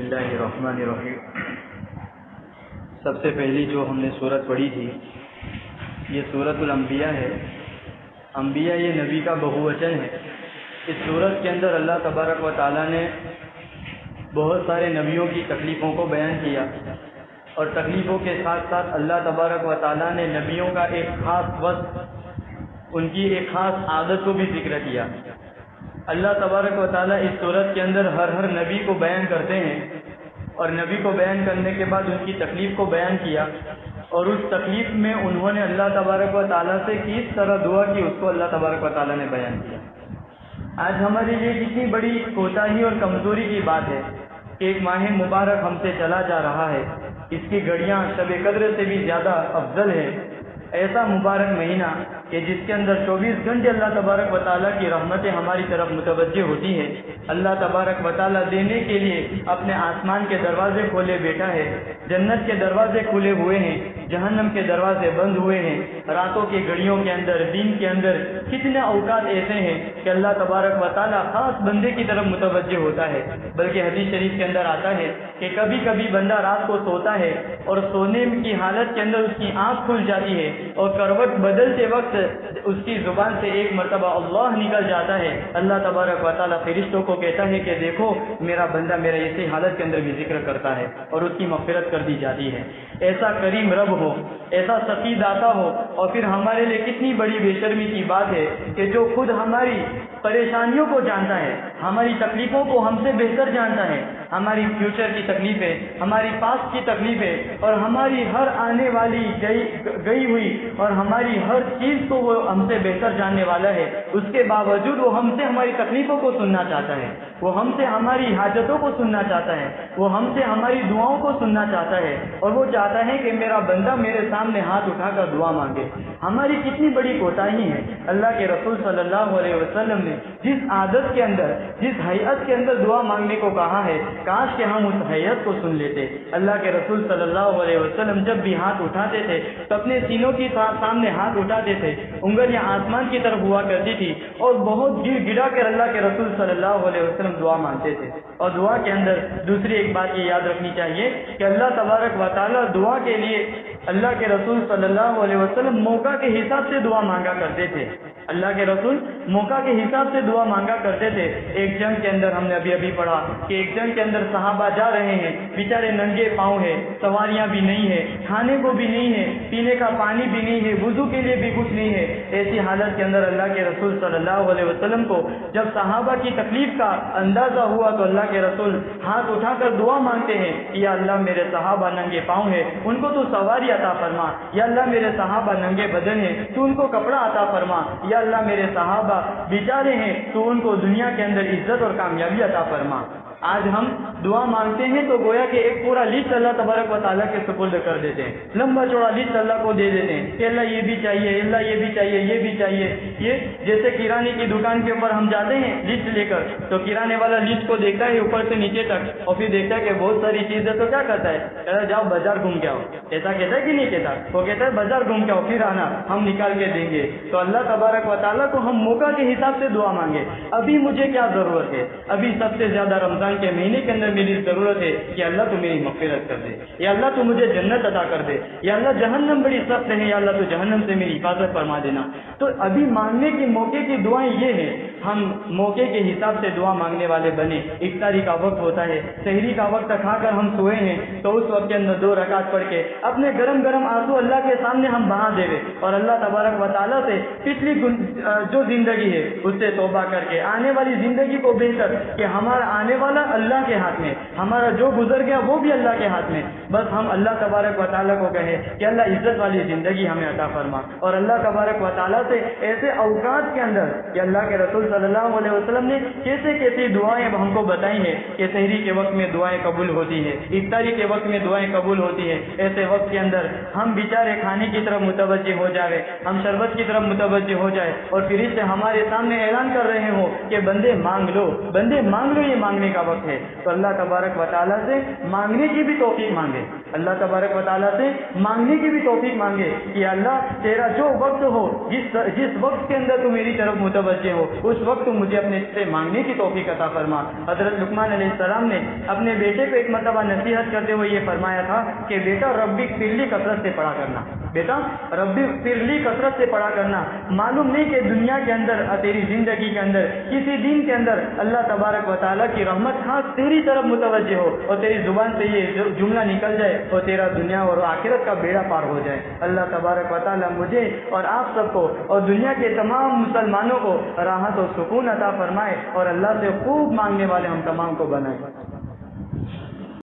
اللہ الرحمن الرحیم۔ سب سے پہلی جو ہم نے سورت پڑھی تھی یہ سورت الانبیاء ہے۔ انبیاء یہ نبی کا بہووچن ہے۔ اس سورت کے اندر اللہ تبارک و تعالیٰ نے بہت سارے نبیوں کی تکلیفوں کو بیان کیا، اور تکلیفوں کے ساتھ ساتھ اللہ تبارک و تعالیٰ نے نبیوں کا ایک خاص وصف، ان کی ایک خاص عادت کو بھی ذکر کیا۔ اللہ تبارک و تعالیٰ اس سورت کے اندر ہر نبی کو بیان کرتے ہیں، اور نبی کو بیان کرنے کے بعد ان کی تکلیف کو بیان کیا، اور اس تکلیف میں انہوں نے اللہ تبارک و تعالیٰ سے کس طرح دعا کی اس کو اللہ تبارک و تعالیٰ نے بیان کیا۔ آج ہمارے لیے کتنی بڑی کوتاہی اور کمزوری کی بات ہے کہ ایک ماہ مبارک ہم سے چلا جا رہا ہے، اس کی گھڑیاں شب قدر سے بھی زیادہ افضل ہے۔ ایسا مبارک مہینہ کہ جس کے اندر 24 گھنٹے اللہ تبارک و تعالیٰ کی رحمتیں ہماری طرف متوجہ ہوتی ہیں۔ اللہ تبارک و تعالیٰ دینے کے لیے اپنے آسمان کے دروازے کھولے بیٹھا ہے، جنت کے دروازے کھلے ہوئے ہیں، جہنم کے دروازے بند ہوئے ہیں۔ راتوں کی گھڑیوں کے اندر، دن کے اندر کتنے اوقات ایسے ہیں کہ اللہ تبارک و تعالیٰ خاص بندے کی طرف متوجہ ہوتا ہے۔ بلکہ حدیث شریف کے اندر آتا ہے کہ کبھی کبھی بندہ رات کو سوتا ہے اور سونے کی حالت کے اندر اس کی آنکھ کھل جاتی ہے، اور کروٹ بدلتے وقت اس کی زبان سے ایک مرتبہ اللہ نکل جاتا ہے۔ اللہ تبارک و تعالیٰ فرشتوں کو کہتا ہے کہ دیکھو میرا بندہ میرا اسی حالت کے اندر بھی ذکر کرتا ہے، اور اس کی مغفرت کر دی جاتی ہے۔ ایسا کریم رب ہو، ایسا سخی داتا ہو، اور پھر ہمارے لیے کتنی بڑی بے شرمی کی بات ہے کہ جو خود ہماری پریشانیوں کو جانتا ہے، ہماری تکلیفوں کو ہم سے بہتر جانتا ہے، ہماری فیوچر کی تکلیفیں، ہماری پاسٹ کی تکلیفیں، اور ہماری ہر آنے والی گئی ہوئی اور ہماری ہر چیز کو وہ ہم سے بہتر جاننے والا ہے۔ اس کے باوجود وہ ہم سے ہماری تکلیفوں کو سننا چاہتا ہے، وہ ہم سے ہماری حاجتوں کو سننا چاہتا ہے، وہ ہم سے ہماری دعاؤں کو سننا چاہتا ہے، اور وہ چاہتا ہے کہ میرا بندہ میرے سامنے ہاتھ اٹھا کر دعا مانگے۔ ہماری کتنی بڑی کوتاہی ہے۔ اللہ کے رسول صلی اللہ علیہ وسلم نے جس عادت کے اندر، جس حیت کے اندر دعا مانگنے کو کہا ہے، کاش کہ ہم اس حیت کو سن لیتے۔ اللہ کے رسول صلی اللہ علیہ وسلم جب بھی ہاتھ اٹھاتے تھے تو اپنے سینوں کی سامنے ہاتھ اٹھاتے تھے، انگلیاں آسمان کی طرف ہوا کرتی تھی، اور بہت گر گڑا کر اللہ کے رسول صلی اللہ علیہ وسلم دعا مانگتے تھے۔ اور دعا کے اندر دوسری ایک بات یہ یاد رکھنی چاہیے کہ اللہ تبارک و تعالیٰ دعا کے لیے اللہ کے رسول صلی اللہ علیہ وسلم موقع کے حساب سے دعا مانگا کرتے تھے۔ اللہ کے رسول موقع کے حساب سے دعا مانگا کرتے تھے۔ ایک جنگ کے اندر ہم نے ابھی پڑھا کہ ایک جنگ کے اندر صحابہ جا رہے ہیں، بیچارے ننگے پاؤں ہیں، سواریاں بھی نہیں ہے، کھانے کو بھی نہیں ہے، پینے کا پانی بھی نہیں ہے، وضو کے لیے بھی کچھ نہیں ہے۔ ایسی حالت کے اندر اللہ کے رسول صلی اللہ علیہ وسلم کو جب صحابہ کی تکلیف کا اندازہ ہوا تو اللہ کے رسول ہاتھ اٹھا کر دعا مانگتے ہیں، یا اللہ میرے صحابہ ننگے پاؤں ہیں، ان کو تو سواری عطا فرما، یا اللہ میرے صحابہ ننگے بدن ہیں تو ان کو کپڑا عطا فرما، یا اللہ میرے صحابہ بیچارے ہیں تو ان کو دنیا کے اندر عزت اور کامیابی عطا فرما۔ آج ہم دعا مانگتے ہیں تو گویا کہ ایک پورا لسٹ اللہ تبارک و تعالیٰ کے سپرد کر دیتے ہیں، لمبا چوڑا لسٹ اللہ کو دے دیتے ہیں کہ اللہ یہ بھی چاہیے، اللہ یہ بھی چاہیے، یہ بھی چاہیے۔ یہ جیسے کرانے کی دکان کے اوپر ہم جاتے ہیں لسٹ لے کر، تو کرانے والا لسٹ کو دیکھتا ہے اوپر سے نیچے تک، اور پھر دیکھتا ہے کہ بہت ساری چیز ہے تو کیا کرتا ہے، کہتا ہے جاؤ بازار گھوم کے آؤ۔ ایسا کہتا ہے کہ نہیں کہتا؟ وہ کہتا ہے بازار گھوم کے آؤ، پھر آنا ہم نکال کے دیں گے۔ تو اللہ تبارک و تعالیٰ کو ہم موقع کے حساب سے دعا مانگے، ابھی مجھے کیا ضرورت ہے، ابھی سب سے زیادہ رمضان کے مہینے کے اندر میری ضرورت ہے کہ اللہ تو میری مغفرت کر دے، یا اللہ تو مجھے جنت عطا کر دے، یا اللہ جہنم بڑی سخت ہے، یا اللہ تو جہنم سے میری حفاظت فرما دینا۔ تو ابھی مانگنے کی موقع کی دعائیں یہ ہیں، ہم موقع کے حساب سے دعا مانگنے والے بنے۔ افطاری کا وقت ہوتا ہے، سحری کا وقت کھا کر ہم سوئے ہیں تو اس وقت کے اندر 2 رکعت پڑھ کے اپنے گرم گرم آنسو اللہ کے سامنے ہم بہا دے، اور اللہ تبارک و تعالیٰ سے پچھلی جو زندگی ہے اس سے توبہ کر کے آنے والی زندگی کو بہتر، کہ ہمارا آنے والا اللہ کے ہاتھ میں، ہمارا جو گزر گیا وہ بھی اللہ کے ہاتھ میں، بس ہم اللہ تبارک و تعالیٰ کو کہیں کہ اللہ عزت والی زندگی ہمیں عطا فرما، اور اللہ تبارک و تعالیٰ سے ایسے اوقات کے اندر کہ اللہ کے رسول صلی اللہ علیہ وسلم نے کیسے کیسی دعائیں ہم کو بتائی ہیں کہ سحری کے وقت میں دعائیں قبول ہوتی ہے، افطاری کے وقت میں دعائیں قبول ہوتی ہے۔ ایسے وقت کے اندر ہم بیچارے کھانے کی طرف متوجہ ہو جائے، ہم شربت کی طرف متوجہ ہو جائے، اور پھر اس سے ہمارے سامنے اعلان کر رہے ہو کہ بندے مانگ لو، بندے مانگ لو، یہ مانگنے کا وقت ہے۔ تو اللہ اللہ تبارک و تعالیٰ سے مانگنے کی بھی توفیق مانگے، اللہ تبارک و تعالیٰ سے مانگنے کی بھی توفیق مانگے کہ اللہ تیرا جو وقت ہو، جس وقت کے اندر تو میری طرف متوجہ ہو، اس وقت مجھے اپنے سے مانگنے کی توفیق عطا فرما۔ حضرت لقمان علیہ السلام نے اپنے بیٹے کو ایک مرتبہ نصیحت کرتے ہوئے یہ فرمایا تھا کہ بیٹا ربی فرلی کثرت سے پڑھا کرنا، بیٹا ربی فرلی کثرت سے پڑھا کرنا۔ معلوم نہیں کہ دنیا کے اندر، تیری زندگی کے اندر، کسی دن کے اندر اللہ تبارک و تعالیٰ کی رحمت خاص تیری طرف متوجہ ہو اور تیری زبان سے یہ جملہ نکل جائے اور تیرا دنیا اور آخرت کا بیڑا پار ہو جائے۔ اللہ تبارک و تعالیٰ مجھے اور آپ سب کو اور دنیا کے تمام مسلمانوں کو راحت و سکون عطا فرمائے اور اللہ سے خوب مانگنے والے ہم تمام کو بنائے۔